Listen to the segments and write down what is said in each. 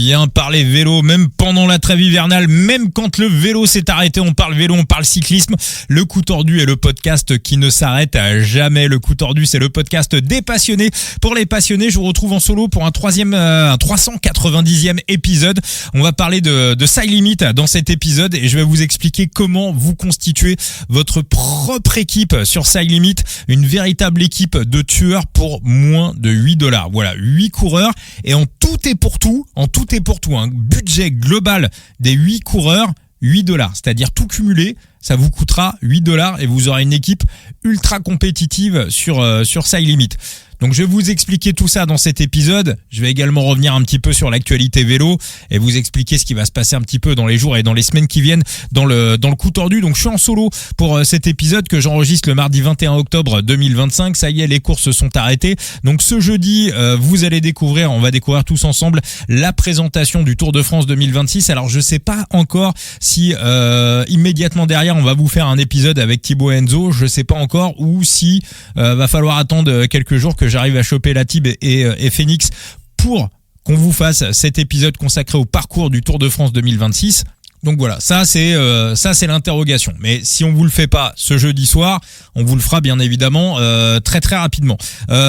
vient parler vélo, même pendant la trêve hivernale, même quand le vélo s'est arrêté, on parle vélo, on parle cyclisme. Le coup tordu est le podcast qui ne s'arrête à jamais. Le coup tordu, c'est le podcast des passionnés. Pour les passionnés, je vous retrouve en solo pour un 390e épisode. On va parler de Side Limit dans cet épisode et je vais vous expliquer comment vous constituer votre propre équipe sur Side Limit, une véritable équipe de tueurs pour moins de $8. Voilà, 8 coureurs et en tout et pour tout, un budget global des 8 coureurs, $8. C'est-à-dire tout cumulé, ça vous coûtera $8 et vous aurez une équipe ultra compétitive sur Side Limit. Donc je vais vous expliquer tout ça dans cet épisode. Je vais également revenir un petit peu sur l'actualité vélo et vous expliquer ce qui va se passer un petit peu dans les jours et dans les semaines qui viennent dans le coup tordu. Donc je suis en solo pour cet épisode que j'enregistre le mardi 21 octobre 2025. Ça y est, les courses sont arrêtées. Donc ce jeudi, vous allez on va découvrir tous ensemble la présentation du Tour de France 2026. Alors je sais pas encore si immédiatement derrière on va vous faire un épisode avec Thibaut et Enzo. Je sais pas encore, ou si va falloir attendre quelques jours que j'arrive à choper la Tib et Phoenix pour qu'on vous fasse cet épisode consacré au parcours du Tour de France 2026. Donc voilà, ça c'est l'interrogation. Mais si on vous le fait pas ce jeudi soir, on vous le fera bien évidemment très très rapidement.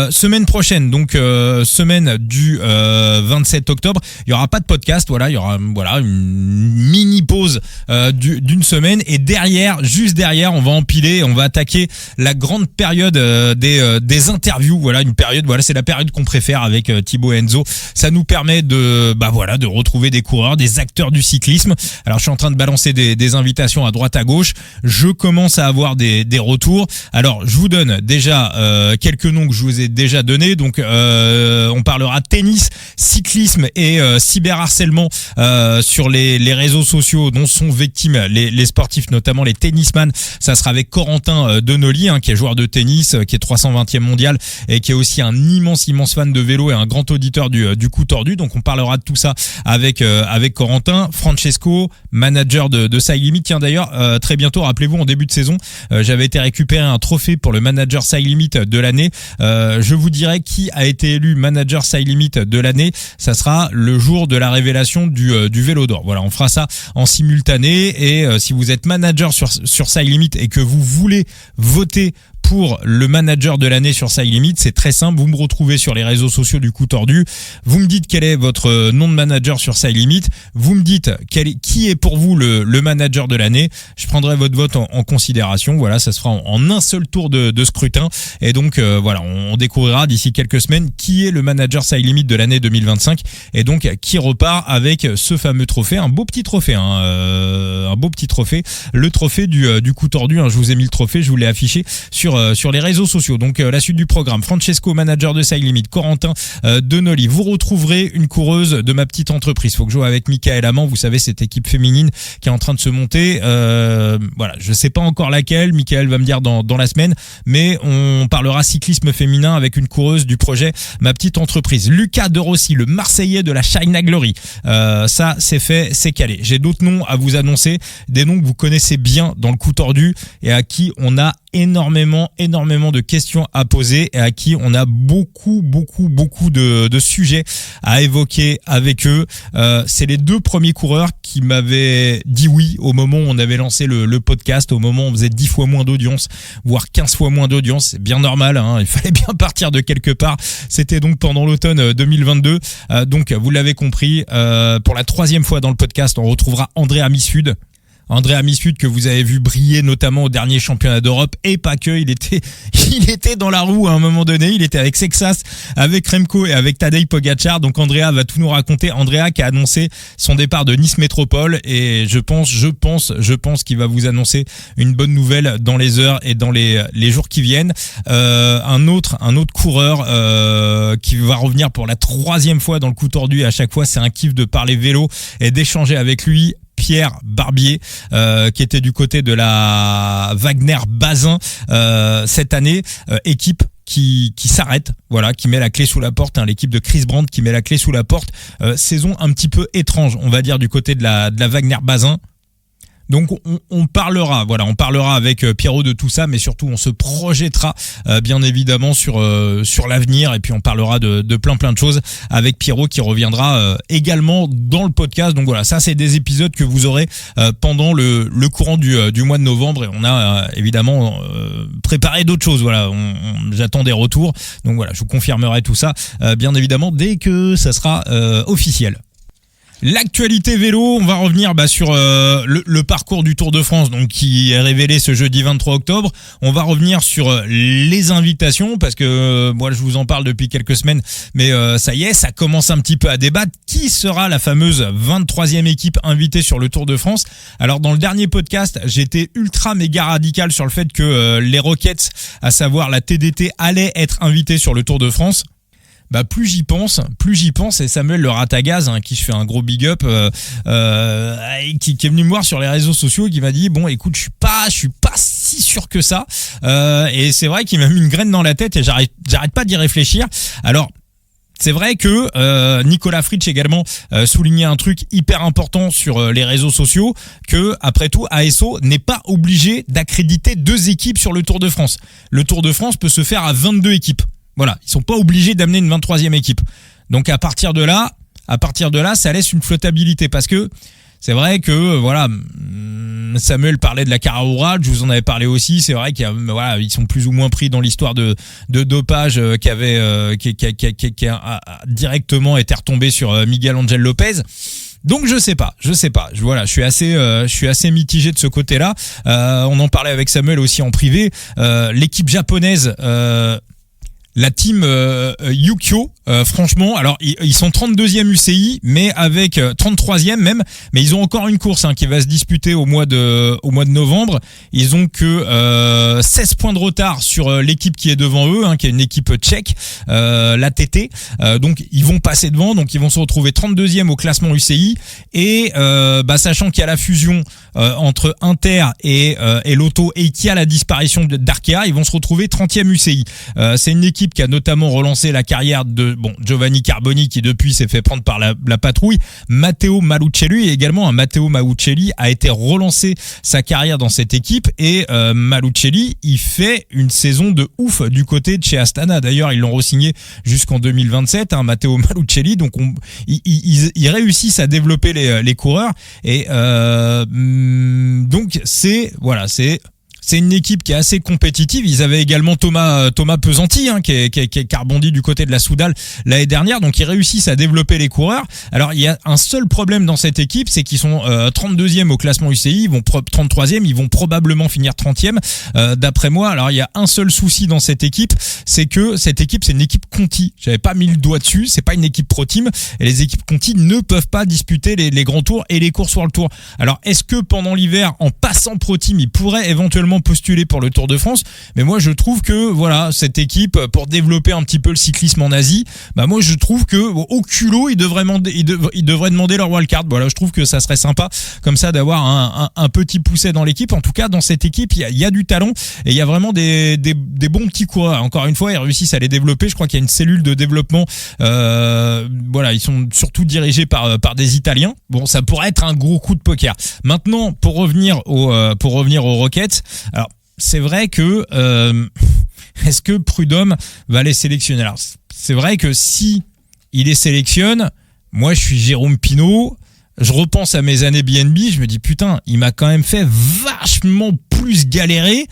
Semaine prochaine, donc semaine du 27 octobre, il y aura pas de podcast. Voilà, il y aura une mini pause d'une semaine et juste derrière, on va empiler, on va attaquer la grande période des interviews. Voilà, une période. Voilà, c'est la période qu'on préfère avec Thibaut et Enzo. Ça nous permet de retrouver des coureurs, des acteurs du cyclisme. Alors je suis en train de balancer des invitations à droite à gauche. Je commence à avoir des retours. Alors je vous donne déjà quelques noms que je vous ai déjà donnés. Donc on parlera tennis, cyclisme et cyberharcèlement sur les réseaux sociaux dont sont victimes les sportifs, notamment les tennisman. Ça sera avec Corentin Denoli, qui est joueur de tennis, qui est 320e mondial et qui est aussi un immense fan de vélo et un grand auditeur du coup tordu. Donc on parlera de tout ça avec Corentin. Francesco, manager de Side Limit. Tiens d'ailleurs, très bientôt, rappelez-vous, en début de saison, j'avais été récupérer un trophée pour le manager Side Limit de l'année. Je vous dirai qui a été élu manager Side Limit de l'année. Ça sera le jour de la révélation du Vélo d'Or. Voilà, on fera ça en simultané et si vous êtes manager sur Side Limit et que vous voulez voter pour le manager de l'année sur Side Limit, c'est très simple. Vous me retrouvez sur les réseaux sociaux du coup tordu. Vous me dites quel est votre nom de manager sur Side Limit. Vous me dites qui est pour vous le manager de l'année. Je prendrai votre vote en considération. Voilà, ça se fera en un seul tour de scrutin. Et donc, on découvrira d'ici quelques semaines qui est le manager Side Limit de l'année 2025. Et donc, qui repart avec ce fameux trophée. Un beau petit trophée, un beau petit trophée. Le trophée du coup tordu. Je vous ai mis le trophée, je vous l'ai affiché sur les réseaux sociaux. Donc la suite du programme: Francesco, manager de Side Limit; Corentin Denoli. Vous retrouverez une coureuse de ma petite entreprise. Faut que je joue avec Michael Amand, vous savez, cette équipe féminine qui est en train de se monter. Voilà, je sais pas encore laquelle, Michael va me dire dans la semaine, mais on parlera cyclisme féminin avec une coureuse du projet Ma Petite Entreprise. Lucas De Rossi, le Marseillais de la China Glory. Ça c'est fait, c'est calé. J'ai d'autres noms à vous annoncer, des noms que vous connaissez bien dans le coup tordu et à qui on a énormément de questions à poser et à qui on a beaucoup de sujets à évoquer avec eux. C'est les 2 premiers coureurs qui m'avaient dit oui au moment où on avait lancé le podcast, au moment où on faisait 10 fois moins d'audience, voire 15 fois moins d'audience. C'est bien normal, il fallait bien partir de quelque part. C'était donc pendant l'automne 2022. Donc vous l'avez compris, pour la 3e fois dans le podcast, on retrouvera André Amisud. André Amisud que vous avez vu briller notamment au dernier championnat d'Europe et pas que, il était dans la roue à un moment donné, il était avec Sexas, avec Remco et avec Tadej Pogacar. Donc Andrea va tout nous raconter. Andrea qui a annoncé son départ de Nice Métropole et je pense qu'il va vous annoncer une bonne nouvelle dans les heures et dans les jours qui viennent. Un autre coureur qui va revenir pour la 3e fois dans le coup tordu et à chaque fois c'est un kiff de parler vélo et d'échanger avec lui. Pierre Barbier, qui était du côté de la Wagner Bazin cette année, équipe qui s'arrête, voilà, qui met la clé sous la porte, l'équipe de Chris Brandt qui met la clé sous la porte. Saison un petit peu étrange, on va dire, du côté de la Wagner Bazin. Donc on parlera avec Pierrot de tout ça, mais surtout on se projettera bien évidemment sur l'avenir, et puis on parlera de plein de choses avec Pierrot qui reviendra également dans le podcast. Donc voilà, ça c'est des épisodes que vous aurez pendant le courant du mois de novembre, et on a évidemment préparé d'autres choses. Voilà, j'attends des retours, donc voilà, je vous confirmerai tout ça bien évidemment dès que ça sera officiel. L'actualité vélo, on va revenir sur le parcours du Tour de France, donc qui est révélé ce jeudi 23 octobre. On va revenir sur les invitations, parce que moi je vous en parle depuis quelques semaines, mais ça y est, ça commence un petit peu à débattre. Qui sera la fameuse 23e équipe invitée sur le Tour de France? Alors dans le dernier podcast, j'étais ultra méga radical sur le fait que les Rockets, à savoir la TDT, allaient être invités sur le Tour de France. Plus j'y pense, et Samuel le Ratagaz, qui je fais un gros big up, qui est venu me voir sur les réseaux sociaux et qui m'a dit bon écoute, je suis pas si sûr que ça, et c'est vrai qu'il m'a mis une graine dans la tête et j'arrête pas d'y réfléchir. Alors c'est vrai que Nicolas Fritsch également soulignait un truc hyper important sur les réseaux sociaux, que après tout ASO n'est pas obligé d'accréditer 2 équipes sur le Tour de France. Le Tour de France peut se faire à 22 équipes. Voilà, ils sont pas obligés d'amener une 23e équipe. Donc à partir de là, ça laisse une flottabilité, parce que c'est vrai que voilà, Samuel parlait de la Caraoura, je vous en avais parlé aussi. C'est vrai qu'ils sont plus ou moins pris dans l'histoire de dopage qui a directement été retombé sur Miguel Angel Lopez. Donc je sais pas. Voilà, je suis assez mitigé de ce côté-là. On en parlait avec Samuel aussi en privé. L'équipe japonaise, la team Yukio, franchement, alors ils sont 32e UCI, mais avec 33e même, mais ils ont encore une course qui va se disputer au mois de novembre. Ils ont que 16 points de retard sur l'équipe qui est devant eux, qui est une équipe tchèque, la TT. Donc ils vont passer devant, donc ils vont se retrouver 32e au classement UCI, et sachant qu'il y a la fusion entre Inter et Lotto, et qu'il y a la disparition d'Arkea, ils vont se retrouver 30e UCI. C'est une équipe qui a notamment relancé la carrière de Giovanni Carboni, qui depuis s'est fait prendre par la patrouille. Matteo Malucelli également. Matteo Malucelli a été relancé sa carrière dans cette équipe, et Malucelli, il fait une saison de ouf du côté de chez Astana. D'ailleurs, ils l'ont re-signé jusqu'en 2027, Matteo Malucelli. Donc ils réussissent à développer les coureurs, et donc c'est une équipe qui est assez compétitive. Ils avaient également Thomas Pesanti, qui a rebondi du côté de la Soudal l'année dernière. Donc ils réussissent à développer les coureurs. Alors il y a un seul problème dans cette équipe, c'est qu'ils sont 32e au classement UCI, ils vont 33e, ils vont probablement finir 30e d'après moi. Alors il y a un seul souci dans cette équipe, c'est que cette équipe, c'est une équipe Conti. J'avais pas mis le doigt dessus, c'est pas une équipe Pro Team, et les équipes Conti ne peuvent pas disputer les grands tours et les courses World Tour. Alors est-ce que pendant l'hiver, en passant Pro Team, ils pourraient éventuellement postuler pour le Tour de France? Mais moi je trouve que voilà, cette équipe, pour développer un petit peu le cyclisme en Asie, moi je trouve que au culot ils devraient demander leur wildcard. Voilà, je trouve que ça serait sympa comme ça d'avoir un petit pousset dans l'équipe. En tout cas dans cette équipe il y a du talent, et il y a vraiment des bons petits coureurs. Encore une fois, ils réussissent à les développer. Je crois qu'il y a une cellule de développement, ils sont surtout dirigés par des Italiens. Bon, ça pourrait être un gros coup de poker. Maintenant, pour revenir aux Rockets, alors c'est vrai que est-ce que Prudhomme va les sélectionner? Alors c'est vrai que si il les sélectionne, moi je suis Jérôme Pinault, je repense à mes années BNB, je me dis putain, il m'a quand même fait vachement plus galérer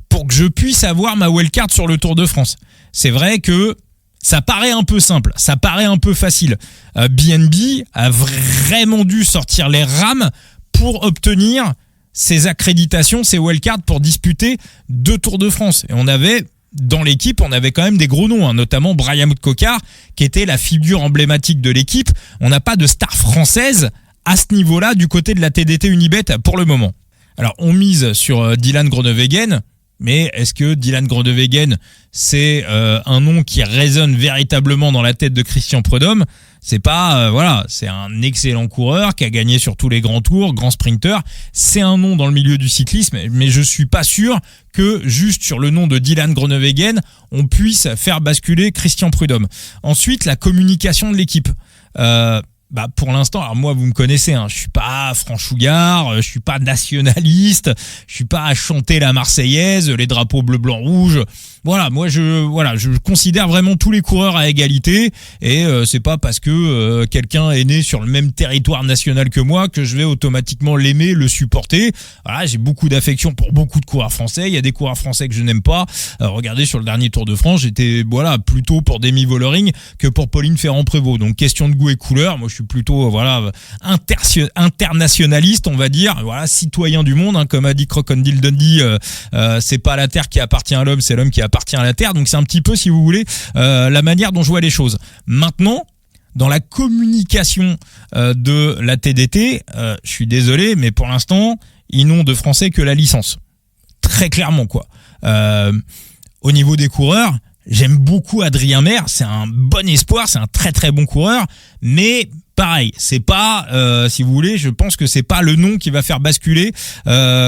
pour que je puisse avoir ma wildcard sur le Tour de France. C'est vrai que ça paraît un peu simple, ça paraît un peu facile. BNB a vraiment dû sortir les rames pour obtenir ces accréditations, ces wildcards pour disputer 2 Tours de France. Et dans l'équipe, on avait quand même des gros noms, notamment Brian Cocard, qui était la figure emblématique de l'équipe. On n'a pas de star française à ce niveau-là du côté de la TDT Unibet pour le moment. Alors, on mise sur Dylan Groenewegen, mais est-ce que Dylan Groenewegen, c'est un nom qui résonne véritablement dans la tête de Christian Prudhomme? C'est pas, c'est un excellent coureur qui a gagné sur tous les grands tours, grand sprinter. C'est un nom dans le milieu du cyclisme, mais je suis pas sûr que juste sur le nom de Dylan Groenewegen, on puisse faire basculer Christian Prudhomme. Ensuite, la communication de l'équipe. bah pour l'instant, alors moi vous me connaissez, je suis pas franchouillard, je suis pas nationaliste, je suis pas à chanter la Marseillaise, les drapeaux bleu blanc rouge. Voilà, moi je considère vraiment tous les coureurs à égalité et c'est pas parce que quelqu'un est né sur le même territoire national que moi que je vais automatiquement l'aimer, le supporter. Voilà, j'ai beaucoup d'affection pour beaucoup de coureurs français, il y a des coureurs français que je n'aime pas. Regardez sur le dernier Tour de France, j'étais plutôt pour Demi Vollering que pour Pauline Ferrand-Prévot. Donc question de goût et couleur, moi je suis plutôt internationaliste, on va dire, citoyen du monde, comme a dit Crocodile Dundee, c'est pas la terre qui appartient à l'homme, c'est l'homme qui appartient à la terre. Donc c'est un petit peu, si vous voulez, la manière dont je vois les choses. Maintenant, dans la communication de la TDT, je suis désolé, mais pour l'instant, ils n'ont de français que la licence. Très clairement, quoi. Au niveau des coureurs, j'aime beaucoup Adrien Maire, c'est un bon espoir, c'est un très très bon coureur, mais pareil, c'est pas, si vous voulez, je pense que c'est pas le nom qui va faire basculer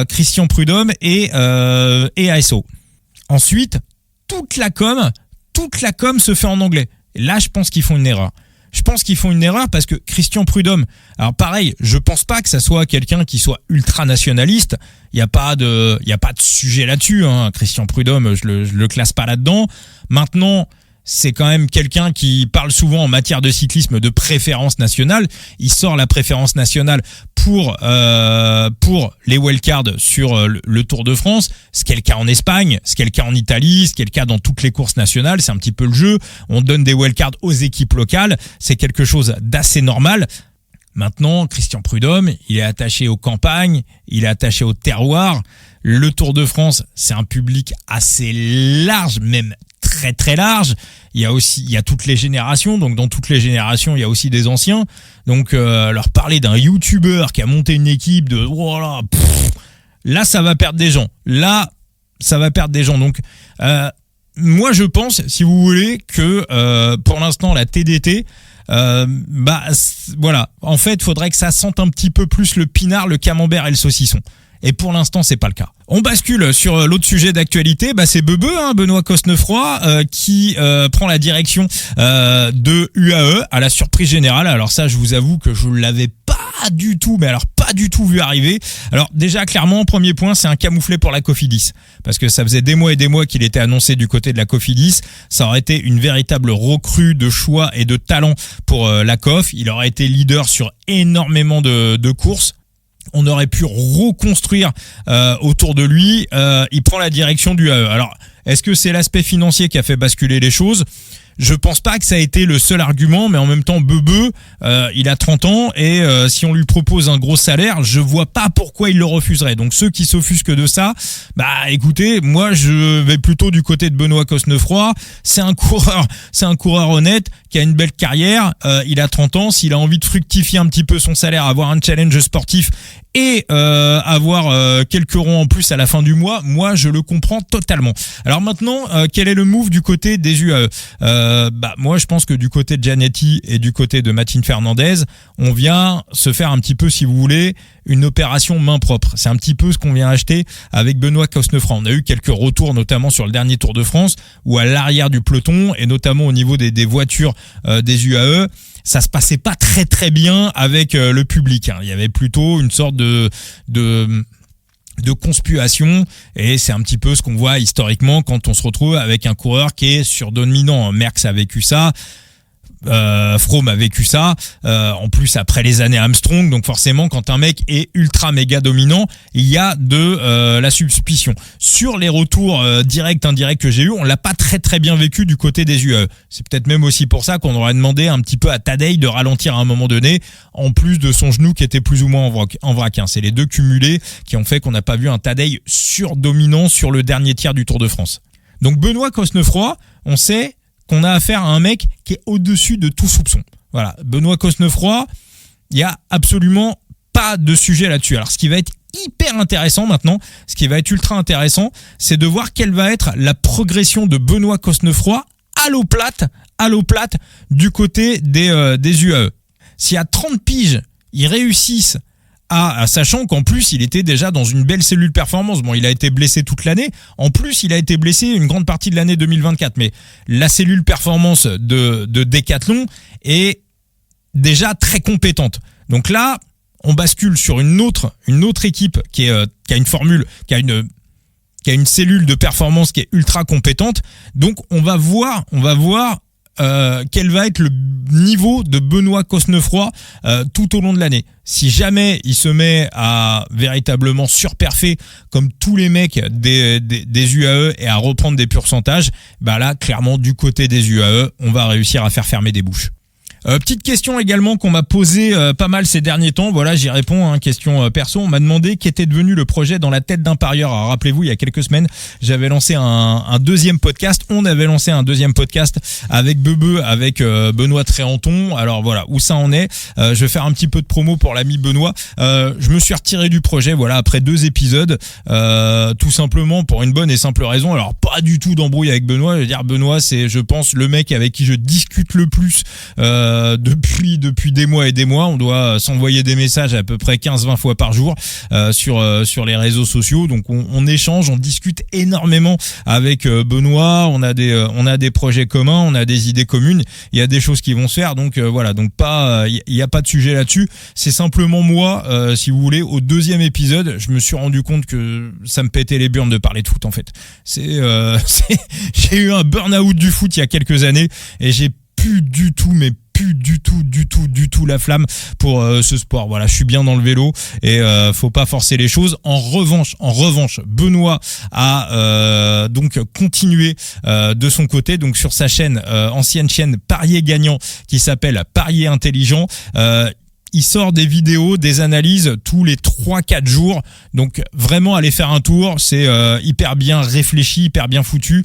Christian Prudhomme et ASO. Ensuite, toute la com se fait en anglais. Et là, je pense qu'ils font une erreur. Je pense qu'ils font une erreur parce que Christian Prudhomme, alors pareil, je pense pas que ça soit quelqu'un qui soit ultra nationaliste. Il y a pas de sujet là-dessus, Christian Prudhomme, je le classe pas là-dedans. Maintenant, c'est quand même quelqu'un qui parle souvent en matière de cyclisme de préférence nationale. Il sort la préférence nationale pour les wildcards sur le Tour de France. C'est le cas en Espagne, c'est le cas en Italie, c'est le cas dans toutes les courses nationales. C'est un petit peu le jeu. On donne des wildcards aux équipes locales. C'est quelque chose d'assez normal. Maintenant, Christian Prudhomme, il est attaché aux campagnes, il est attaché au terroir. Le Tour de France, c'est un public assez large, même très très large. Il y a toutes les générations, donc dans toutes les générations, il y a aussi des anciens. Donc leur parler d'un YouTuber qui a monté une équipe de là ça va perdre des gens. Donc moi je pense, si vous voulez, que pour l'instant la TDT en fait, faudrait que ça sente un petit peu plus le pinard, le camembert et le saucisson. Et pour l'instant, c'est pas le cas. On bascule sur l'autre sujet d'actualité, c'est Benoît Cosnefroy, qui prend la direction de UAE à la surprise générale. Alors ça, je vous avoue que je l'avais pas du tout vu arriver. Alors déjà, clairement, premier point, c'est un camouflet pour la Cofidis. Parce que ça faisait des mois et des mois qu'il était annoncé du côté de la Cofidis. Ça aurait été une véritable recrue de choix et de talent pour la Cof. Il aurait été leader sur énormément de courses. On aurait pu reconstruire autour de lui. Il prend la direction du UAE. Alors, est-ce que c'est l'aspect financier qui a fait basculer les choses ? Je pense pas que ça a été le seul argument, mais en même temps, il a 30 ans et si on lui propose un gros salaire, je vois pas pourquoi il le refuserait. Donc ceux qui s'offusquent de ça, écoutez, moi je vais plutôt du côté de Benoît Cosnefroy. C'est un coureur honnête qui a une belle carrière. Il a 30 ans, s'il a envie de fructifier un petit peu son salaire, avoir un challenge sportif et avoir quelques ronds en plus à la fin du mois, moi je le comprends totalement. Alors maintenant, quel est le move du côté des UAE ? Moi je pense que du côté de Gianetti et du côté de Martin Fernandez, on vient se faire un petit peu, si vous voulez, une opération main propre. C'est un petit peu ce qu'on vient acheter avec Benoît Cosnefroy. On a eu quelques retours, notamment sur le dernier Tour de France, où à l'arrière du peloton, et notamment au niveau des voitures des UAE, ça se passait pas très très bien avec le public. Il y avait plutôt une sorte de conspuation, et c'est un petit peu ce qu'on voit historiquement quand on se retrouve avec un coureur qui est surdominant. Merckx a vécu ça, Froome a vécu ça, en plus après les années Armstrong. Donc forcément, quand un mec est ultra méga dominant, il y a de la suspicion. Sur les retours directs, indirects que j'ai eu, on l'a pas très très bien vécu du côté des UAE. C'est peut-être même aussi pour ça qu'on aurait demandé un petit peu à Tadej de ralentir à un moment donné, en plus de son genou qui était plus ou moins en vrac. C'est les deux cumulés qui ont fait qu'on n'a pas vu un Tadej surdominant sur le dernier tiers du Tour de France. Donc Benoît Cosnefroy, on sait qu'on a affaire à un mec qui est au-dessus de tout soupçon. Voilà, Benoît Cosnefroy, il y a absolument pas de sujet là-dessus. Alors ce qui va être hyper intéressant maintenant, ce qui va être ultra intéressant, c'est de voir quelle va être la progression de Benoît Cosnefroy à l'eau plate du côté des UAE. Si à 30 piges, ils réussissent sachant qu'en plus il était déjà dans une belle cellule performance. Bon, il a été blessé toute l'année. En plus, il a été blessé une grande partie de l'année 2024. Mais la cellule performance de Decathlon est déjà très compétente. Donc là, on bascule sur une autre équipe qui a une formule, qui a une cellule de performance qui est ultra compétente. Donc on va voir quel va être le niveau de Benoît Cosnefroy tout au long de l'année. Si jamais il se met à véritablement surperfer comme tous les mecs des UAE et à reprendre des pourcentages, bah là clairement du côté des UAE, on va réussir à faire fermer des bouches. Petite question également qu'on m'a posée pas mal ces derniers temps. Voilà, j'y réponds. Question perso. On m'a demandé qu'était devenu le projet dans la tête d'un parieur. Alors rappelez-vous, il y a quelques semaines, j'avais lancé un deuxième podcast. On avait lancé un deuxième podcast avec Bebe, avec Benoît Tréanton. Alors voilà, où ça en est. Je vais faire un petit peu de promo pour l'ami Benoît. Je me suis retiré du projet. Voilà, après 2 épisodes, tout simplement pour une bonne et simple raison. Alors pas du tout d'embrouille avec Benoît. Je veux dire, Benoît, c'est, je pense, le mec avec qui je discute le plus. Depuis des mois et des mois, on doit s'envoyer des messages à peu près 15-20 fois par jour sur les réseaux sociaux. Donc on échange, on discute énormément avec Benoît. On a des projets communs, on a des idées communes. Il y a des choses qui vont se faire. Donc voilà, donc il y a pas de sujet là-dessus. C'est simplement moi, si vous voulez, au 2e épisode, je me suis rendu compte que ça me pétait les burnes de parler de foot en fait. J'ai eu un burn-out du foot il y a quelques années et j'ai plus du tout la flamme pour ce sport. Voilà, je suis bien dans le vélo et faut pas forcer les choses. En revanche, Benoît a donc continué de son côté, donc sur sa chaîne, ancienne chaîne Parier Gagnant, qui s'appelle Parier Intelligent. Il sort des vidéos, des analyses tous les 3-4 jours. Donc vraiment allez faire un tour, c'est hyper bien réfléchi, hyper bien foutu.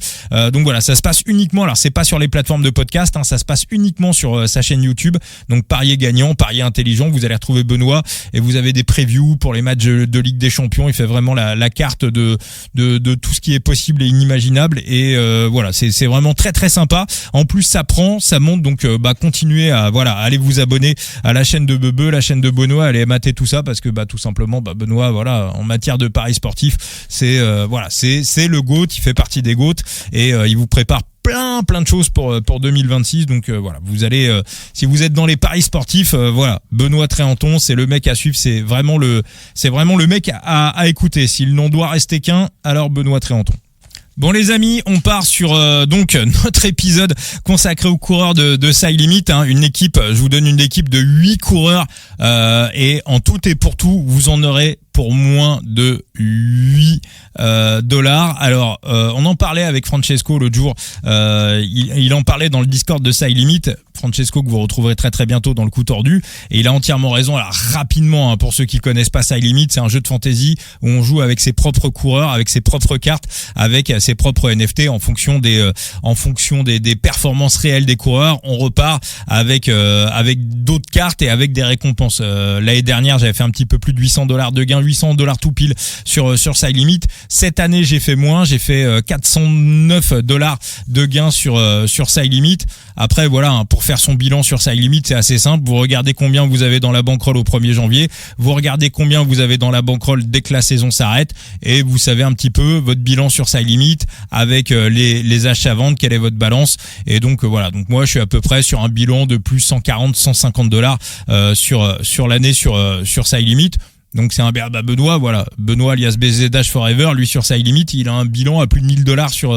Donc voilà, ça se passe uniquement, alors c'est pas sur les plateformes de podcast, ça se passe uniquement sur sa chaîne YouTube. Donc Parier Gagnant, Parier Intelligent, vous allez retrouver Benoît et vous avez des previews pour les matchs de Ligue des Champions. Il fait vraiment la carte de tout ce qui est possible et inimaginable. Et voilà, c'est vraiment très très sympa. En plus ça monte, donc continuez à allez vous abonner à la chaîne de Bebe, la chaîne de Benoît, allez mater tout ça parce que tout simplement Benoît, voilà, en matière de paris sportifs, c'est le GOAT, il fait partie des GOAT et il vous prépare plein de choses pour 2026. Donc voilà, vous allez si vous êtes dans les paris sportifs, voilà, Benoît Tréanton, c'est le mec à suivre, c'est vraiment le mec à écouter. S'il n'en doit rester qu'un, alors Benoît Tréanton. Bon les amis, on part sur donc notre épisode consacré aux coureurs de Side Limit, une équipe, je vous donne une équipe de 8 coureurs et en tout et pour tout, vous en aurez pour moins de 8 dollars. Alors on en parlait avec Francesco l'autre jour, il en parlait dans le Discord de Side Limit. Francesco que vous retrouverez très très bientôt dans le coup tordu, et il a entièrement raison. Alors rapidement, pour ceux qui connaissent pas Side Limit, c'est un jeu de fantasy où on joue avec ses propres coureurs, avec ses propres cartes, avec ses propres NFT en fonction des performances réelles des coureurs. On repart avec d'autres cartes et avec des récompenses. L'année dernière, j'avais fait un petit peu plus de 800 dollars de gains, 800 dollars tout pile sur Side Limit. Cette année, j'ai fait moins, j'ai fait 409 dollars de gains sur Side Limit. Après voilà, pour faire son bilan sur Side Limit, c'est assez simple. Vous regardez combien vous avez dans la bankroll au 1er janvier, vous regardez combien vous avez dans la bankroll dès que la saison s'arrête, et vous savez un petit peu votre bilan sur Side Limit avec les achats-ventes, quelle est votre balance. Et donc voilà, donc moi je suis à peu près sur un bilan de plus 140-150 dollars sur l'année sur Side Limit. Donc c'est un Benoît, voilà, Benoît alias BZH Forever, lui sur Side Limit, il a un bilan à plus de 1000 dollars sur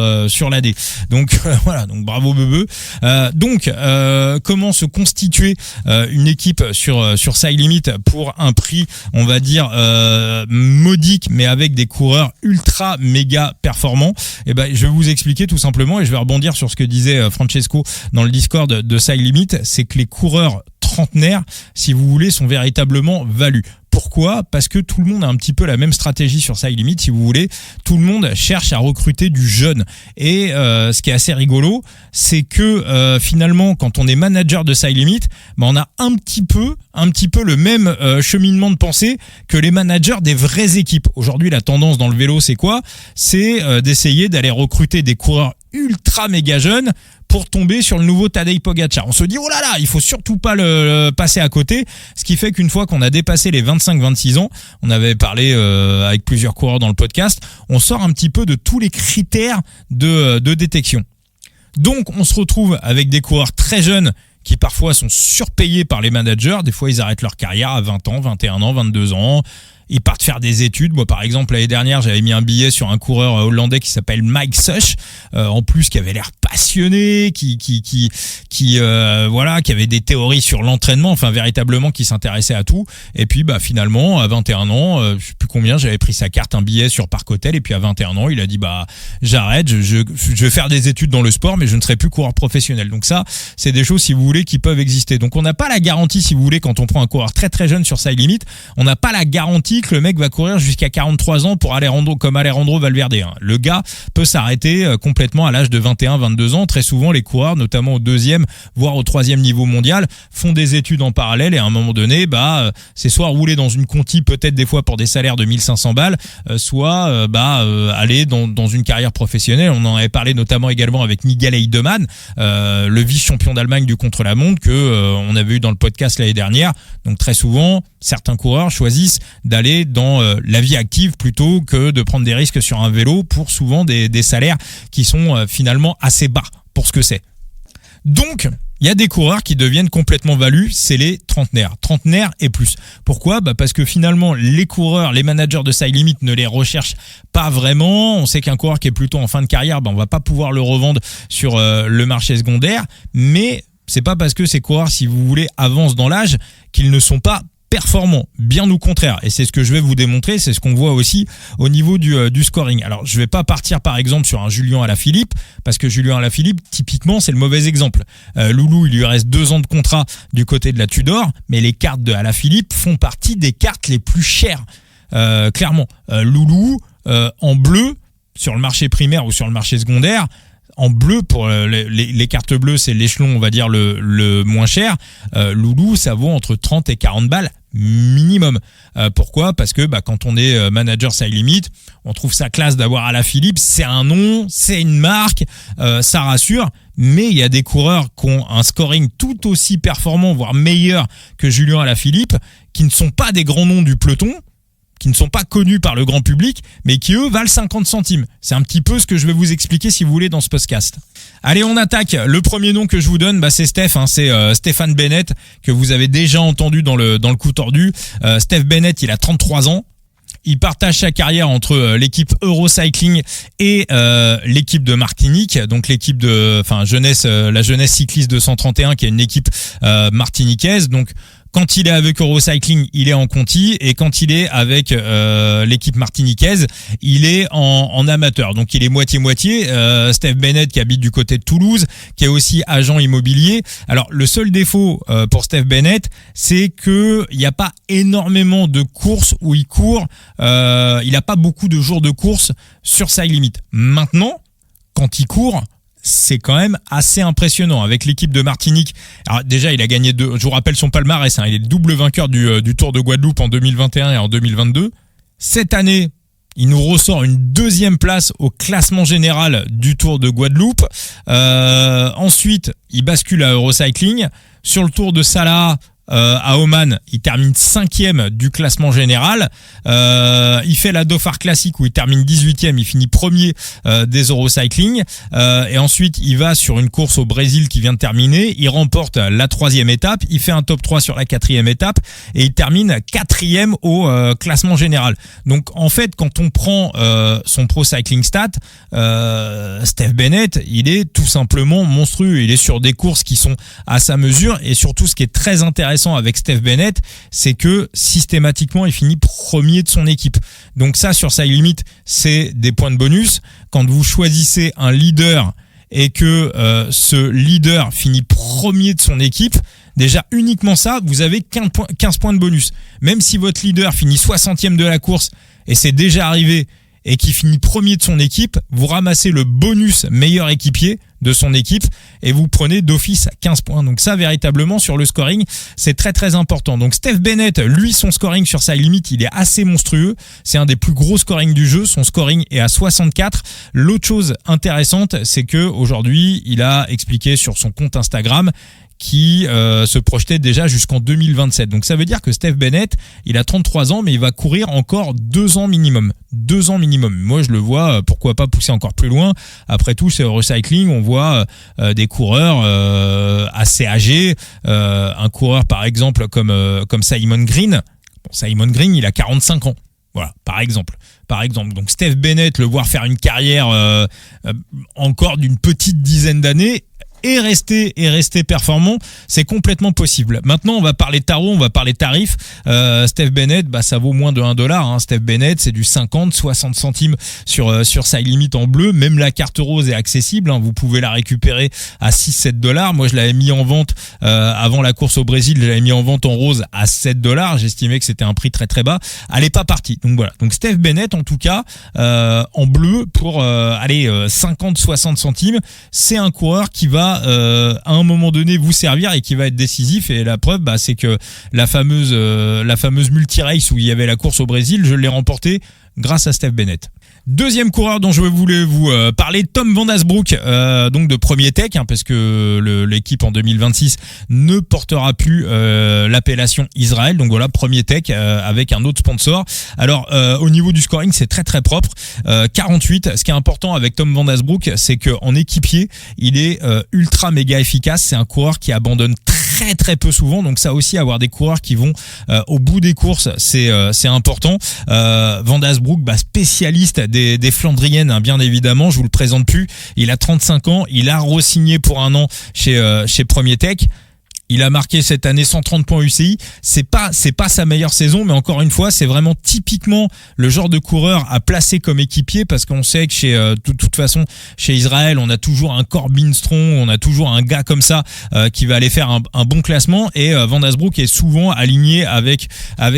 l'année. Donc voilà, donc bravo Bebe. Donc comment se constituer une équipe sur Side Limit pour un prix, on va dire modique, mais avec des coureurs ultra méga performants. Et je vais vous expliquer tout simplement, et je vais rebondir sur ce que disait Francesco dans le Discord de Side Limit, c'est que les coureurs trentenaires, si vous voulez, sont véritablement valus. Pourquoi ? Parce que tout le monde a un petit peu la même stratégie sur Side Limit, si vous voulez. Tout le monde cherche à recruter du jeune. Et ce qui est assez rigolo, c'est que finalement, quand on est manager de Side Limit, on a un petit peu le même cheminement de pensée que les managers des vraies équipes. Aujourd'hui, la tendance dans le vélo, c'est quoi ? C'est d'essayer d'aller recruter des coureurs ultra méga jeunes pour tomber sur le nouveau Tadej Pogacar. On se dit, oh là là, il faut surtout pas le passer à côté. Ce qui fait qu'une fois qu'on a dépassé les 25-26 ans, on avait parlé avec plusieurs coureurs dans le podcast, on sort un petit peu de tous les critères de détection. Donc, on se retrouve avec des coureurs très jeunes qui parfois sont surpayés par les managers. Des fois, ils arrêtent leur carrière à 20 ans, 21 ans, 22 ans. Ils partent faire des études. Moi, par exemple, l'année dernière, j'avais mis un billet sur un coureur hollandais qui s'appelle Mike Sush, en plus qui avait l'air passionné, qui avait des théories sur l'entraînement, enfin véritablement qui s'intéressait à tout. Et puis, finalement, à 21 ans, je sais plus combien, j'avais pris sa carte, un billet sur Parc Hôtel. Et puis à 21 ans, il a dit j'arrête, je vais faire des études dans le sport, mais je ne serai plus coureur professionnel. Donc ça, c'est des choses, si vous voulez, qui peuvent exister. Donc on n'a pas la garantie, si vous voulez, quand on prend un coureur très très jeune sur Side Limit, on n'a pas la garantie que le mec va courir jusqu'à 43 ans pour comme Alejandro Valverde. Le gars peut s'arrêter complètement à l'âge de 21, 22 ans. Très souvent, les coureurs, notamment au 2e, voire au 3e niveau mondial, font des études en parallèle et à un moment donné, c'est soit rouler dans une conti, peut-être des fois pour des salaires de 1500 balles, soit aller dans une carrière professionnelle. On en avait parlé notamment également avec Miguel Heidemann, le vice-champion d'Allemagne du contre-la-montre que on avait eu dans le podcast l'année dernière. Donc très souvent, certains coureurs choisissent d'aller dans la vie active plutôt que de prendre des risques sur un vélo pour souvent des salaires qui sont finalement assez bas pour ce que c'est. Donc, il y a des coureurs qui deviennent complètement valus, c'est les trentenaires et plus. Pourquoi ? Parce que finalement, les coureurs, les managers de Side Limit ne les recherchent pas vraiment. On sait qu'un coureur qui est plutôt en fin de carrière, on va pas pouvoir le revendre sur le marché secondaire, mais c'est pas parce que ces coureurs, si vous voulez, avancent dans l'âge qu'ils ne sont pas performants, bien au contraire, et c'est ce que je vais vous démontrer, c'est ce qu'on voit aussi au niveau du scoring. Alors je vais pas partir par exemple sur un Julien Alaphilippe, parce que Julien Alaphilippe typiquement c'est le mauvais exemple. Loulou, il lui reste 2 ans de contrat du côté de la Tudor, mais les cartes de Alaphilippe font partie des cartes les plus chères, clairement. Loulou en bleu sur le marché primaire ou sur le marché secondaire, en bleu pour les cartes bleues, c'est l'échelon, on va dire, le moins cher. Loulou, ça vaut entre 30 et 40 balles minimum. Pourquoi ? Parce que quand on est manager Side Limit, on trouve ça classe d'avoir Alaphilippe, c'est un nom, c'est une marque, ça rassure, mais il y a des coureurs qui ont un scoring tout aussi performant, voire meilleur que Julien Alaphilippe, qui ne sont pas des grands noms du peloton, qui ne sont pas connus par le grand public, mais qui eux valent 50 centimes. C'est un petit peu ce que je vais vous expliquer si vous voulez dans ce podcast. Allez, on attaque. Le premier nom que je vous donne, c'est Steph, c'est Stéphane Bennett, que vous avez déjà entendu dans le coup tordu. Steph Bennett, il a 33 ans. Il partage sa carrière entre l'équipe Eurocycling et l'équipe de Martinique, donc l'équipe de la jeunesse cycliste 231 qui est une équipe martiniquaise. Donc quand il est avec Eurocycling, il est en Conti, et quand il est avec l'équipe martiniquaise, il est en amateur. Donc il est moitié-moitié. Steph Bennett qui habite du côté de Toulouse, qui est aussi agent immobilier. Alors le seul défaut pour Steph Bennett, c'est que il n'y a pas énormément de courses où il court. Il n'a pas beaucoup de jours de course sur Side Limit. Maintenant, quand il court, c'est quand même assez impressionnant avec l'équipe de Martinique. Alors déjà, il a gagné je vous rappelle son palmarès, il est le double vainqueur du Tour de Guadeloupe en 2021 et en 2022. Cette année, il nous ressort une 2e place au classement général du Tour de Guadeloupe. Ensuite, il bascule à Eurocycling. Sur le Tour de Salah, à Oman, il termine 5e du classement général. Il fait la Dauphar Classic où il termine 18e, il finit premier des Eurocycling. Et ensuite, il va sur une course au Brésil qui vient de terminer. Il remporte la 3e étape. Il fait un top 3 sur la 4e étape et il termine 4e au classement général. Donc, en fait, quand on prend son Pro Cycling Stat, Steph Bennett, il est tout simplement monstrueux. Il est sur des courses qui sont à sa mesure, et surtout, ce qui est très intéressant avec Steph Bennett, c'est que systématiquement il finit premier de son équipe. Donc ça, sur Side Limit, c'est des points de bonus. Quand vous choisissez un leader et que ce leader finit premier de son équipe, déjà uniquement ça, vous avez 15 points de bonus. Même si votre leader finit 60e de la course, et c'est déjà arrivé, et qui finit premier de son équipe, vous ramassez le bonus meilleur équipier de son équipe et vous prenez d'office 15 points. Donc ça, véritablement, sur le scoring, c'est très très important. Donc Steph Bennett, lui, son scoring sur Side Limit, il est assez monstrueux. C'est un des plus gros scorings du jeu. Son scoring est à 64. L'autre chose intéressante, c'est que aujourd'hui, il a expliqué sur son compte Instagram qui se projetait déjà jusqu'en 2027. Donc ça veut dire que Steph Bennett, il a 33 ans, mais il va courir encore 2 ans minimum. 2 ans minimum. Moi, je le vois, pourquoi pas pousser encore plus loin. Après tout, c'est au recycling, on voit des coureurs assez âgés. Un coureur, par exemple, comme Simon Green. Bon, Simon Green, il a 45 ans. Voilà, par exemple. Donc Steph Bennett, le voir faire une carrière encore d'une petite dizaine d'années et rester performant, c'est complètement possible. Maintenant, on va parler tarot, on va parler tarifs. Steph Bennett, ça vaut moins de $1. Hein. Steph Bennett, c'est du 50, 60 centimes sur Side Limit en bleu. Même la carte rose est accessible. Hein. Vous pouvez la récupérer à 6-7 $. Moi, je l'avais mis en vente avant la course au Brésil. Je l'avais mis en vente en rose à 7 $. J'estimais que c'était un prix très très bas. Elle est pas partie. Donc voilà. Donc Steph Bennett, en tout cas, en bleu pour 50-60 centimes, c'est un coureur qui va à un moment donné vous servir et qui va être décisif. Et la preuve, c'est que la fameuse multi-race où il y avait la course au Brésil, je l'ai remportée grâce à Steph Bennett. Deuxième coureur dont je voulais vous parler, Tom Van Asbroek, donc de Premier Tech, parce que l'équipe en 2026 ne portera plus l'appellation Israël. Donc voilà, Premier Tech avec un autre sponsor. Alors au niveau du scoring, c'est très très propre. 48. Ce qui est important avec Tom Van Asbroek, c'est que en équipier, il est ultra méga efficace. C'est un coureur qui abandonne très très peu souvent, donc ça aussi, avoir des coureurs qui vont au bout des courses, c'est important. Van Asbroek, spécialiste des Flandriennes, bien évidemment, je vous le présente plus. Il a 35 ans, il a re-signé pour 1 an chez Premier Tech. Il a marqué cette année 130 points UCI. C'est pas sa meilleure saison, mais encore une fois, c'est vraiment typiquement le genre de coureur à placer comme équipier, parce qu'on sait que de toute façon, chez Israël, on a toujours un Corbin Strong, on a toujours un gars comme ça qui va aller faire un bon classement. Et Van Asbroek est souvent aligné avec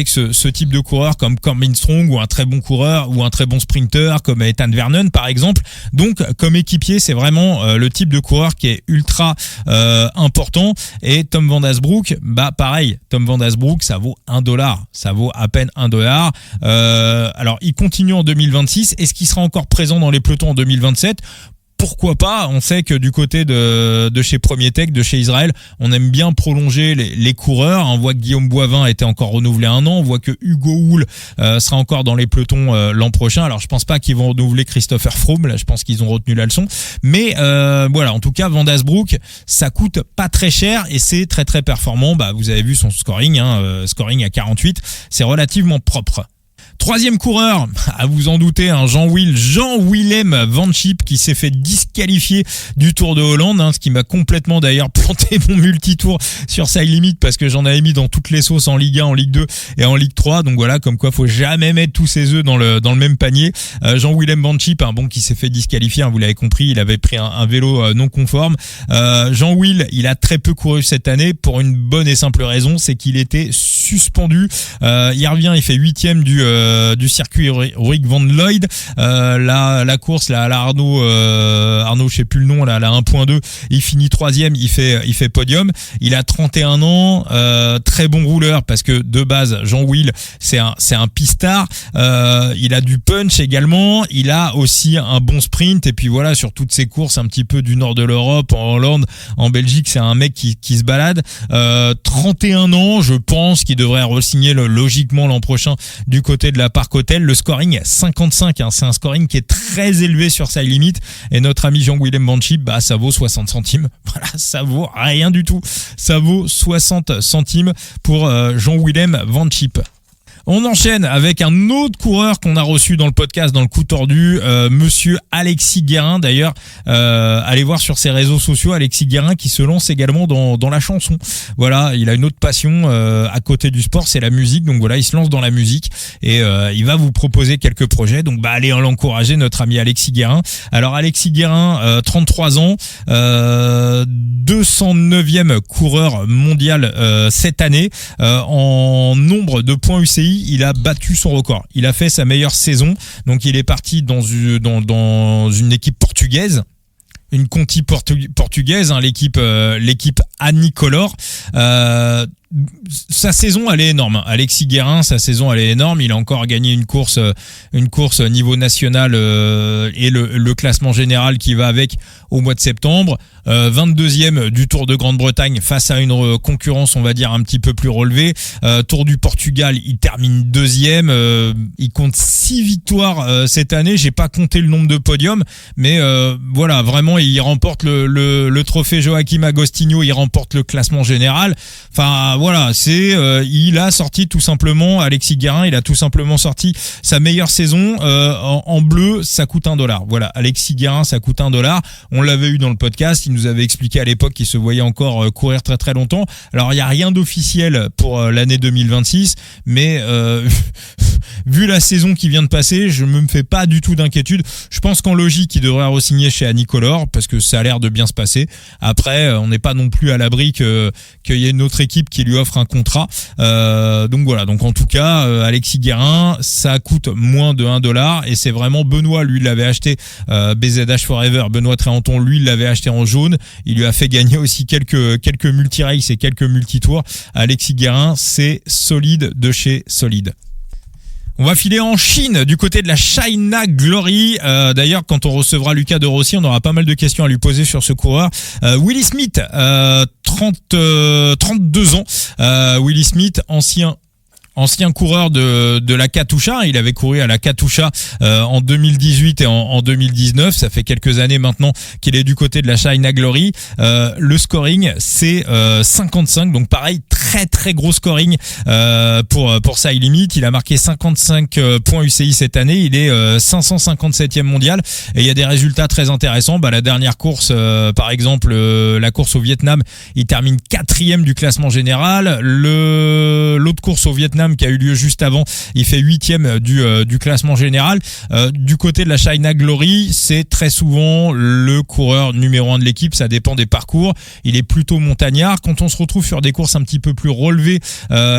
ce type de coureur comme Corbin Strong, ou un très bon coureur ou un très bon sprinter comme Ethan Vernon par exemple. Donc comme équipier, c'est vraiment le type de coureur qui est ultra important. Et Tom Van Asbroek, pareil, Tom Van Asbroek, ça vaut $1. Ça vaut à peine $1. Alors, il continue en 2026. Est-ce qu'il sera encore présent dans les pelotons en 2027 ? Pourquoi pas? On sait que du côté de chez Premier Tech, de chez Israël, on aime bien prolonger les coureurs. On voit que Guillaume Boivin a été encore renouvelé 1 an. On voit que Hugo Hull sera encore dans les pelotons l'an prochain. Alors je pense pas qu'ils vont renouveler Christopher Froome. Là, je pense qu'ils ont retenu la leçon. Mais voilà, en tout cas, Van Asbroek, ça coûte pas très cher et c'est très très performant. Vous avez vu son scoring, scoring à 48, c'est relativement propre. Troisième coureur, à vous en douter, Jean-Willem Van Schip, qui s'est fait disqualifier du Tour de Hollande, ce qui m'a complètement d'ailleurs planté mon multitour sur Side Limit, parce que j'en avais mis dans toutes les sauces en Ligue 1, en Ligue 2 et en Ligue 3. Donc voilà, comme quoi faut jamais mettre tous ses œufs dans le même panier. Jean-Willem Van Schip, qui s'est fait disqualifier, vous l'avez compris, il avait pris un vélo non conforme. Jean-Will, il a très peu couru cette année pour une bonne et simple raison, c'est qu'il était suspendu. Il revient, il fait 8e du circuit Rick Van Lloyd. La course, la Arnaud, je sais plus le nom, la 1.2, il finit 3e, il fait podium. Il a 31 ans, très bon rouleur, parce que de base, Jean-Will, c'est un pistard. Il a du punch également. Il a aussi un bon sprint. Et puis voilà, sur toutes ces courses un petit peu du nord de l'Europe, en Hollande, en Belgique, c'est un mec qui se balade. 31 ans, je pense qu'il devrait re-signer logiquement l'an prochain du côté de la Parc Hôtel. Le scoring 55, c'est un scoring qui est très élevé sur Side Limit. Et notre ami Jean-Willem Van Schip, ça vaut 60 centimes. Voilà, ça vaut rien du tout. Ça vaut 60 centimes pour Jean-Willem Van Schip. On enchaîne avec un autre coureur qu'on a reçu dans le podcast, dans le coup tordu, monsieur Alexis Guérin. D'ailleurs, allez voir sur ses réseaux sociaux, Alexis Guérin qui se lance également dans la chanson. Voilà, il a une autre passion à côté du sport, c'est la musique. Donc voilà, il se lance dans la musique et il va vous proposer quelques projets. Donc allez l'encourager, notre ami Alexis Guérin. Alors Alexis Guérin, 33 ans, 209e coureur mondial cette année. En nombre de points UCI, il a battu son record. Il a fait sa meilleure saison. Donc il est parti dans une équipe portugaise. Une Conti portugaise, l'équipe Anicolor. sa saison elle est énorme. Alexis Guérin, sa saison elle est énorme. Il a encore gagné une course niveau national et le classement général qui va avec au mois de septembre. 22e du Tour de Grande-Bretagne face à une concurrence on va dire un petit peu plus relevée. Tour du Portugal, il termine 2e. Il compte 6 victoires cette année. J'ai pas compté le nombre de podiums, mais voilà, vraiment il remporte le trophée Joachim Agostinho, il remporte le classement général. Enfin voilà, il a sorti tout simplement Alexis Guérin, il a tout simplement sorti sa meilleure saison. En bleu, ça coûte $1. Voilà, Alexis Guérin, ça coûte $1. On l'avait eu dans le podcast, il nous avait expliqué à l'époque qu'il se voyait encore courir très très longtemps. Alors il y a rien d'officiel pour l'année 2026, mais vu la saison qui vient de passer, je me fais pas du tout d'inquiétude. Je pense qu'en logique, il devrait re-signer chez Anicolor parce que ça a l'air de bien se passer. Après, on n'est pas non plus à l'abri qu'il y ait une autre équipe qui lui offre un contrat. Donc voilà. Donc en tout cas, Alexis Guérin, ça coûte moins de $1 et c'est vraiment Benoît, lui, l'avait acheté BZH Forever. Benoît Tréanton, lui, l'avait acheté en jaune. Il lui a fait gagner aussi quelques multi-races et quelques multi-tours. Alexis Guérin, c'est solide de chez solide. On va filer en Chine, du côté de la China Glory. D'ailleurs, quand on recevra Lucas de Rossi, on aura pas mal de questions à lui poser sur ce coureur. Willie Smith, 32 ans. Willie Smith, ancien coureur de la Katusha, il avait couru à la Katusha en 2018 et en 2019, ça fait quelques années maintenant qu'il est du côté de la China Glory. Le scoring c'est 55, donc pareil, très très gros scoring pour Side Limit. Il a marqué 55 points UCI cette année, il est 557e mondial et il y a des résultats très intéressants. La dernière course par exemple, la course au Vietnam, il termine 4e du classement général. L'autre course au Vietnam qui a eu lieu juste avant, il fait 8e du classement général. Du côté de la China Glory, c'est très souvent le coureur numéro 1 de l'équipe, ça dépend des parcours. Il est plutôt montagnard. Quand on se retrouve sur des courses un petit peu plus relevées,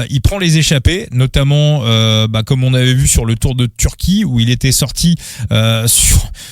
il prend les échappées, notamment comme on avait vu sur le Tour de Turquie où il était sorti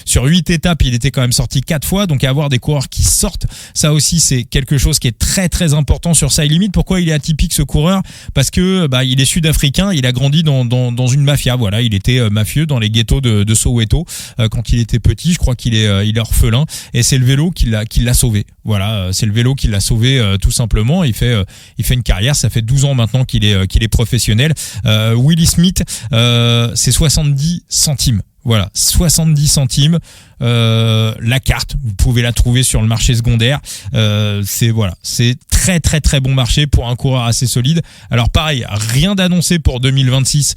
sur 8 étapes, il était quand même sorti 4 fois. Donc avoir des coureurs qui sortent, ça aussi c'est quelque chose qui est très très important sur Side Limit. Pourquoi il est atypique ce coureur? Parce que il est sud-africain, il a grandi dans une mafia. Voilà, il était mafieux dans les ghettos de Soweto quand il était petit. Je crois qu'il est orphelin et c'est le vélo qui l'a sauvé. Voilà, c'est le vélo qui l'a sauvé tout simplement. Il fait une carrière, ça fait 12 ans maintenant qu'il est professionnel. Willie Smith, c'est 70 centimes. Voilà, 70 centimes. La carte, vous pouvez la trouver sur le marché secondaire. C'est très très très bon marché pour un coureur assez solide. Alors pareil, rien d'annoncé pour 2026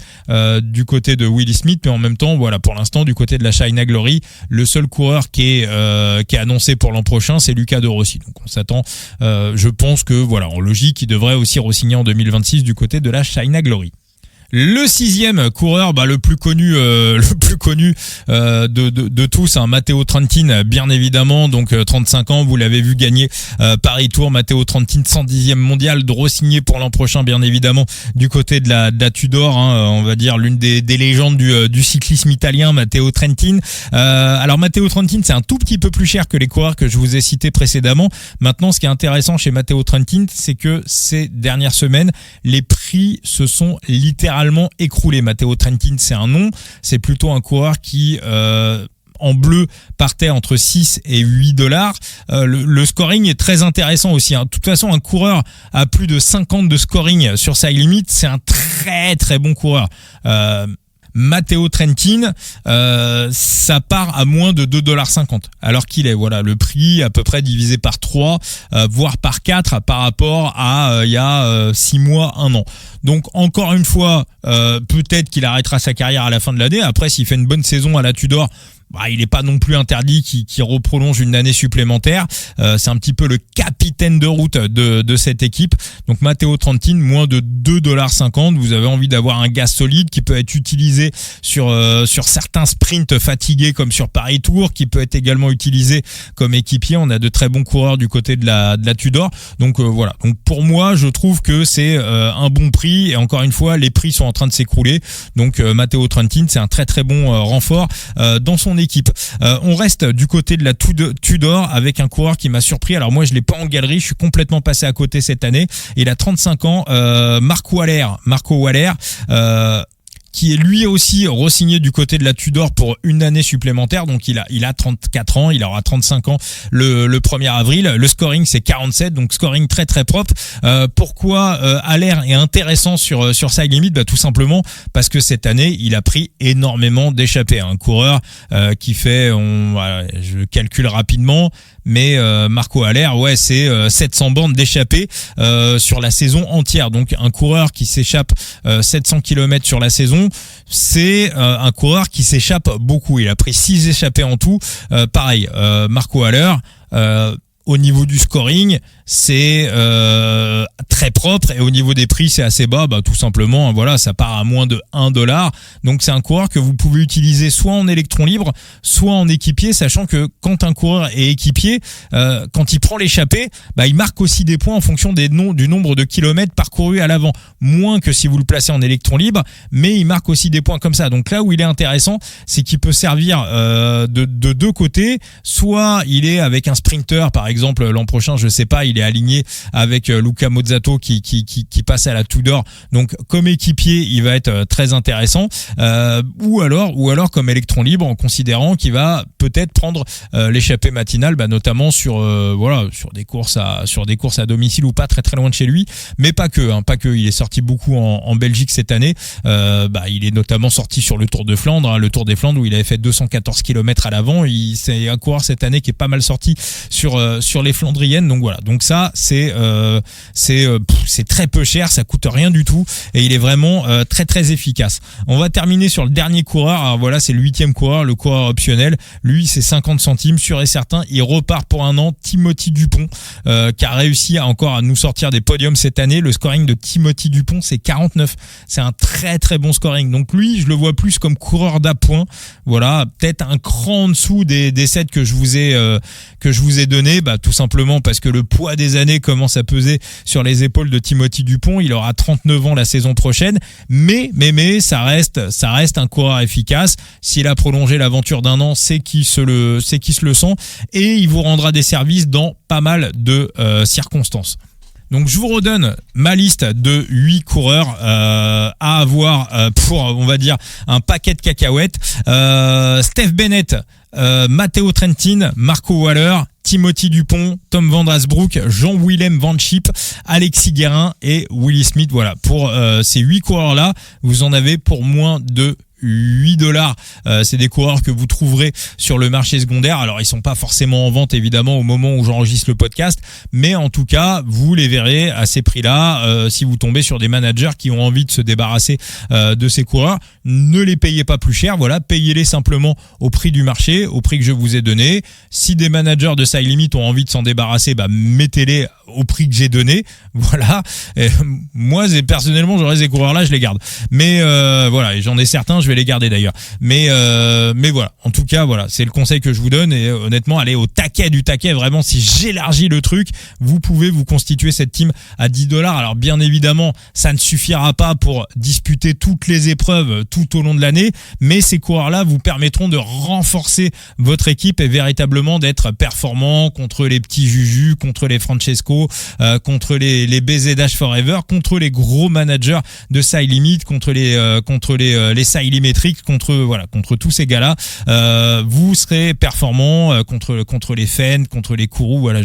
du côté de Willie Smith, mais en même temps, voilà, pour l'instant du côté de la China Glory, le seul coureur qui est annoncé pour l'an prochain, c'est Lucas de Rossi. Donc on s'attend, je pense que voilà, en logique, il devrait aussi re-signer en 2026 du côté de la China Glory. Le 6e coureur, le plus connu de tous, Matteo Trentin, bien évidemment, donc 35 ans, vous l'avez vu gagner Paris Tour. Matteo Trentin, 110e mondial, de re-signer pour l'an prochain, bien évidemment, du côté de la Tudor, on va dire l'une des légendes du cyclisme italien, Matteo Trentin. Alors Matteo Trentin, c'est un tout petit peu plus cher que les coureurs que je vous ai cités précédemment. Maintenant, ce qui est intéressant chez Matteo Trentin, c'est que ces dernières semaines, les prix se sont littéralement écroulé. Matteo Trentin, c'est un nom, c'est plutôt un coureur qui en bleu partait entre 6 et $8. Le scoring est très intéressant aussi. De toute façon, un coureur à plus de 50 de scoring sur Side Limit, c'est un très très bon coureur. Matteo Trentin, ça part à moins de $2,50, alors qu'il est, voilà, le prix à peu près divisé par 3, voire par 4 par rapport à il y a 6 mois, 1 an. Donc encore une fois, peut-être qu'il arrêtera sa carrière à la fin de l'année. Après, s'il fait une bonne saison à la Tudor, il n'est pas non plus interdit qu'il reprolonge une année supplémentaire. C'est un petit peu le capitaine de route de cette équipe. Donc Matteo Trentin, moins de $2,50. Vous avez envie d'avoir un gars solide qui peut être utilisé sur certains sprints fatigués comme sur Paris Tour, qui peut être également utilisé comme équipier. On a de très bons coureurs du côté de la Tudor. Donc voilà. Donc pour moi, je trouve que c'est un bon prix. Et encore une fois, les prix sont en train de s'écrouler. Donc Matteo Trentin, c'est un très très bon renfort. Dans son équipe. On reste du côté de la Tudor avec un coureur qui m'a surpris. Alors moi je l'ai pas en galerie, je suis complètement passé à côté cette année. Il a 35 ans, Marco Waller, qui est lui aussi re-signé du côté de la Tudor pour une année supplémentaire. Donc il a 34 ans, il aura 35 ans le 1er avril. Le scoring c'est 47, donc scoring très très propre. Pourquoi Allaire est intéressant sur Side Limit? Tout simplement parce que cette année il a pris énormément d'échappées. Un coureur qui fait, je calcule rapidement, mais Marco Allaire, c'est 700 bornes d'échappées sur la saison entière. Donc un coureur qui s'échappe 700 km sur la saison, c'est un coureur qui s'échappe beaucoup. Il a pris 6 échappées en tout. Pareil, Marco Allaire, au niveau du scoring, c'est très propre, et au niveau des prix, c'est assez bas. Tout simplement, voilà, ça part à moins de $1. Donc c'est un coureur que vous pouvez utiliser soit en électron libre, soit en équipier, sachant que quand un coureur est équipier, quand il prend l'échappée, il marque aussi des points en fonction du nombre de kilomètres parcourus à l'avant, moins que si vous le placez en électron libre, mais il marque aussi des points comme ça. Donc là où il est intéressant, c'est qu'il peut servir de deux côtés. Soit il est avec un sprinter, par exemple l'an prochain, je sais pas, il est aligné avec Luca Mozzato qui passe à la Tudor, donc comme équipier il va être très intéressant, ou alors comme électron libre, en considérant qu'il va peut-être prendre l'échappée matinale, notamment sur des courses à domicile ou pas très très loin de chez lui, mais pas que, il est sorti beaucoup en Belgique cette année. Il est notamment sorti sur le Tour de Flandre, le Tour des Flandres, où il avait fait 214 km à l'avant. C'est un coureur cette année qui est pas mal sorti sur les Flandriennes. Donc voilà, donc ça c'est très peu cher, ça coûte rien du tout, et il est vraiment très très efficace. On va terminer sur le dernier coureur. Alors voilà, c'est le 8e coureur, le coureur optionnel. Lui c'est 50 centimes sûr et certain, il repart pour un an. Timothy Dupont, qui a réussi à nous sortir des podiums cette année. Le scoring de Timothy Dupont c'est 49, c'est un très très bon scoring. Donc lui je le vois plus comme coureur d'appoint, voilà, peut-être un cran en dessous des 7 que je vous ai donné, tout simplement parce que le poids des années commence à peser sur les épaules de Timothy Dupont. Il aura 39 ans la saison prochaine, mais ça reste un coureur efficace. S'il a prolongé l'aventure d'un an, c'est qu'il se le sent, et il vous rendra des services dans pas mal de circonstances. Donc je vous redonne ma liste de 8 coureurs à avoir pour, on va dire, un paquet de cacahuètes. Stef Bennett, Matteo Trentin, Marco Waller, Timothy Dupont, Tom Van Drasbroek, Jean-Willem Van Schip, Alexis Guérin et Willie Smith. Voilà, pour ces 8 coureurs-là, vous en avez pour moins de $8. C'est des coureurs que vous trouverez sur le marché secondaire. Alors ils sont pas forcément en vente évidemment au moment où j'enregistre le podcast, mais en tout cas vous les verrez à ces prix-là. Si vous tombez sur des managers qui ont envie de se débarrasser de ces coureurs, ne les payez pas plus cher. Voilà, payez-les simplement au prix du marché, au prix que je vous ai donné. Si des managers de Side Limit ont envie de s'en débarrasser, mettez-les au prix que j'ai donné. Voilà. Et moi personnellement j'aurais ces coureurs-là, je les garde. Mais voilà, et j'en ai certains, je vais les garder d'ailleurs. Mais voilà. En tout cas, voilà, c'est le conseil que je vous donne, et honnêtement, allez au taquet du taquet. Vraiment, si j'élargis le truc, vous pouvez vous constituer cette team à $10. Alors bien évidemment, ça ne suffira pas pour disputer toutes les épreuves tout au long de l'année, mais ces coureurs-là vous permettront de renforcer votre équipe et véritablement d'être performant contre les petits Juju, contre les Francesco, contre les BZH Forever, contre les gros managers de Side Limit, contre les Side Limmetrics, contre tous ces gars-là. Vous serez performant contre les Fenn, contre les Kourou. Voilà,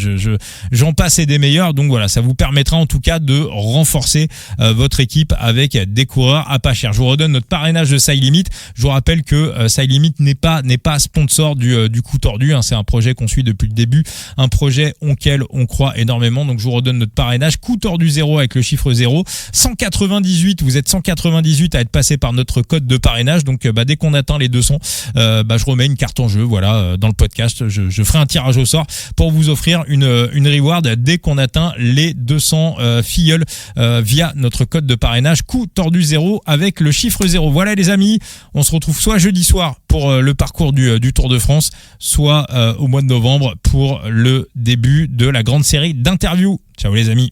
j'en passe et des meilleurs. Donc voilà, ça vous permettra en tout cas de renforcer votre équipe avec des coureurs à pas cher. Je vous redonne notre parrainage de Side Limit. Je vous rappelle que Side Limit n'est pas sponsor du coup tordu. C'est un projet qu'on suit depuis le début, un projet auquel on croit énormément. Donc je vous redonne notre parrainage, coup tordu 0 avec le chiffre 0, 198. Vous êtes 198 à être passé par notre code de parrainage. Donc dès qu'on atteint les 200, je remets une carte en jeu. Voilà, dans le podcast, je ferai un tirage au sort pour vous offrir une reward dès qu'on atteint les 200 filleuls via notre code de parrainage, coup tordu 0 avec le chiffre 0. Voilà les amis, on se retrouve soit jeudi soir pour le parcours du Tour de France, soit au mois de novembre pour le début de la grande série d'interviews. Ciao les amis.